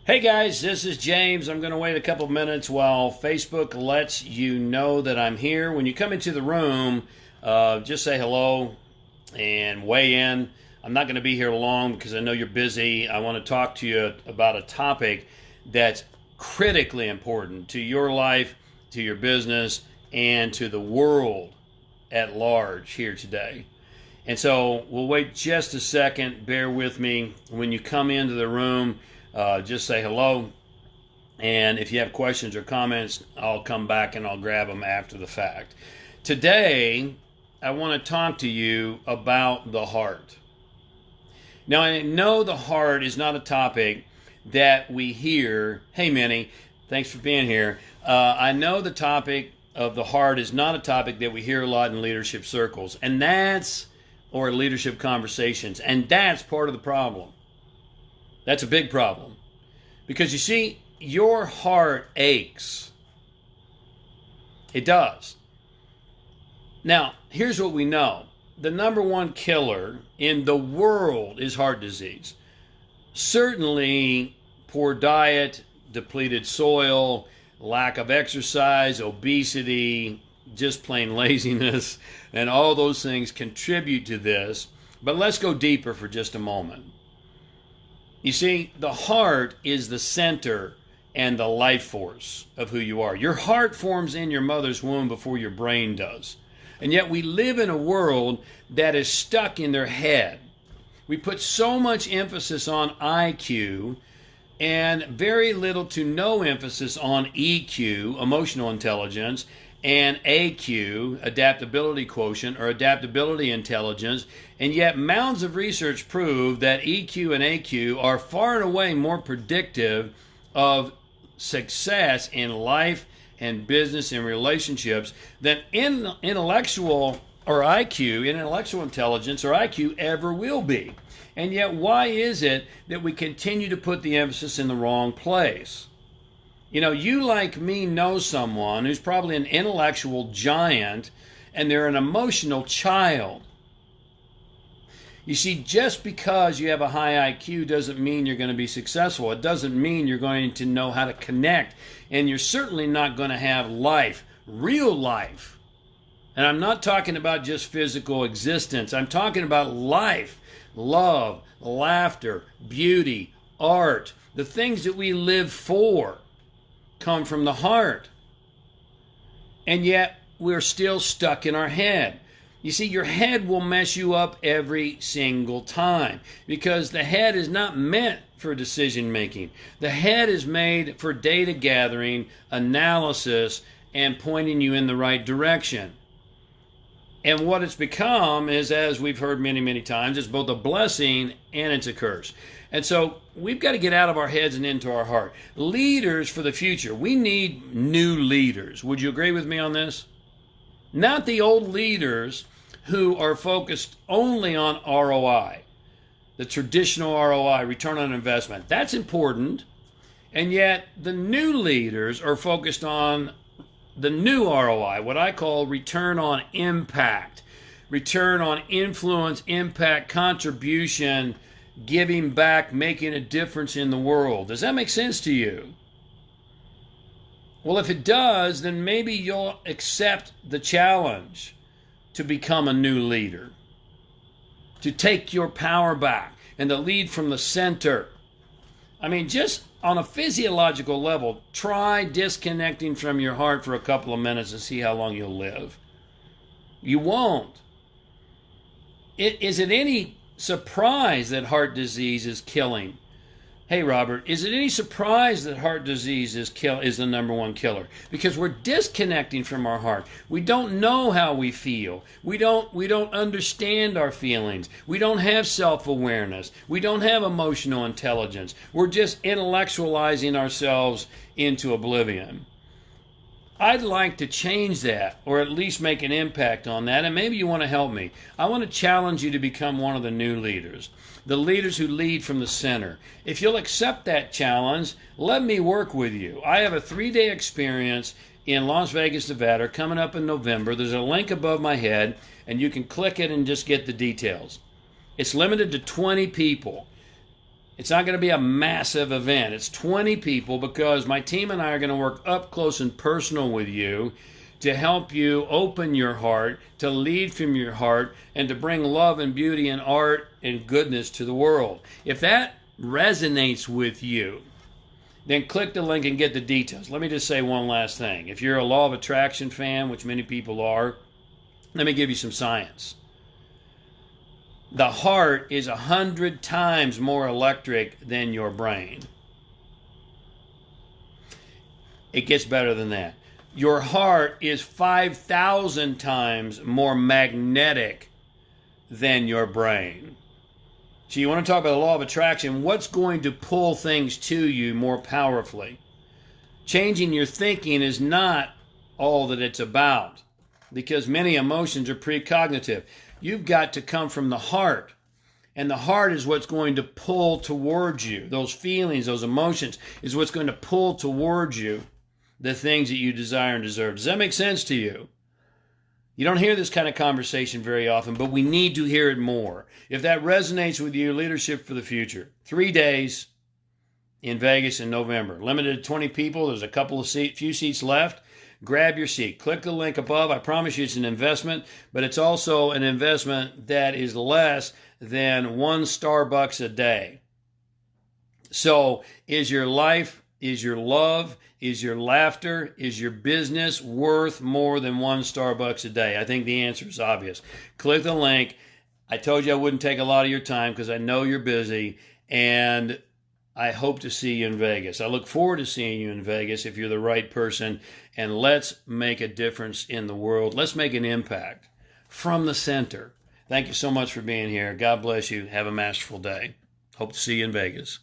Hey guys, this is James. I'm going to wait a couple minutes while Facebook lets you know that I'm here. When you come into the room, just say hello and weigh in. I'm not going to be here long because I know you're busy. I want to talk to you about a topic that's critically important to your life, to your business, and to the world at large here today. And so we'll wait just a second. Bear with me. When you come into the room, just say hello. And if you have questions or comments, I'll come back and I'll grab them after the fact. Today, I want to talk to you about the heart. Now, I know the heart is not a topic that we hear. Hey, Minnie, thanks for being here. I know the topic of the heart is not a topic that we hear a lot in leadership circles, or leadership conversations, and that's part of the problem. That's a big problem. Because you see, your heart aches. It does. Now, here's what we know. The number one killer in the world is heart disease. Certainly, poor diet, depleted soil, lack of exercise, obesity, just plain laziness, and all those things contribute to this. But let's go deeper for just a moment. You see, the heart is the center and the life force of who you are. Your heart forms in your mother's womb before your brain does. And yet we live in a world that is stuck in their head. We put so much emphasis on IQ and very little to no emphasis on EQ, emotional intelligence, and AQ, adaptability quotient or adaptability intelligence, and yet mounds of research prove that EQ and AQ are far and away more predictive of success in life and business and relationships than intellectual intelligence or IQ ever will be. And yet why is it that we continue to put the emphasis in the wrong place? You know, you like me know someone who's probably an intellectual giant and they're an emotional child. You see, just because you have a high IQ doesn't mean you're going to be successful. It doesn't mean you're going to know how to connect. And you're certainly not going to have life, real life. And I'm not talking about just physical existence. I'm talking about life, love, laughter, beauty, art, the things that we live for. Come from the heart. And yet we're still stuck in our head. You see, your head will mess you up every single time because the head is not meant for decision making. The head is made for data gathering, analysis, and pointing you in the right direction. And what it's become is, as we've heard many, many times, it's both a blessing and it's a curse. And so we've got to get out of our heads and into our heart. Leaders for the future. We need new leaders. Would you agree with me on this? Not the old leaders who are focused only on ROI, the traditional ROI, return on investment. That's important. And yet the new leaders are focused on the new ROI, what I call return on impact, return on influence, impact, contribution, giving back, making a difference in the world. Does that make sense to you? Well, if it does, then maybe you'll accept the challenge to become a new leader, to take your power back and to lead from the center. I mean, just on a physiological level, try disconnecting from your heart for a couple of minutes and see how long you'll live. You won't. Is it any surprise that heart disease is killing? Hey, Robert, is it any surprise that heart disease is the number one killer? Because we're disconnecting from our heart. We don't know how we feel. We don't understand our feelings. We don't have self-awareness. We don't have emotional intelligence. We're just intellectualizing ourselves into oblivion. I'd like to change that, or at least make an impact on that, and maybe you want to help me. I want to challenge you to become one of the new leaders, the leaders who lead from the center. If you'll accept that challenge, let me work with you. I have a 3-day experience in Las Vegas, Nevada, coming up in November. There's a link above my head, and you can click it and just get the details. It's limited to 20 people. It's not going to be a massive event. It's 20 people because my team and I are going to work up close and personal with you to help you open your heart, to lead from your heart, and to bring love and beauty and art and goodness to the world. If that resonates with you, then click the link and get the details. Let me just say one last thing. If you're a law of attraction fan, which many people are, let me give you some science. The heart is 100 times more electric than your brain. It gets better than that. Your heart is 5,000 times more magnetic than your brain. So you want to talk about the law of attraction. What's going to pull things to you more powerfully? Changing your thinking is not all that it's about, because many emotions are precognitive. You've got to come from the heart. And the heart is what's going to pull towards you. Those feelings, those emotions is what's going to pull towards you the things that you desire and deserve. Does that make sense to you? You don't hear this kind of conversation very often, but we need to hear it more. If that resonates with you, Leadership for the Future. 3 days in Vegas in November. Limited to 20 people. There's a couple of few seats left. Grab your seat. Click the link above. I promise you it's an investment, but it's also an investment that is less than one Starbucks a day. So is your life, is your love, is your laughter, is your business worth more than one Starbucks a day? I think the answer is obvious. Click the link. I told you I wouldn't take a lot of your time because I know you're busy, and I hope to see you in Vegas. I look forward to seeing you in Vegas if you're the right person, and let's make a difference in the world. Let's make an impact from the center. Thank you so much for being here. God bless you. Have a masterful day. Hope to see you in Vegas.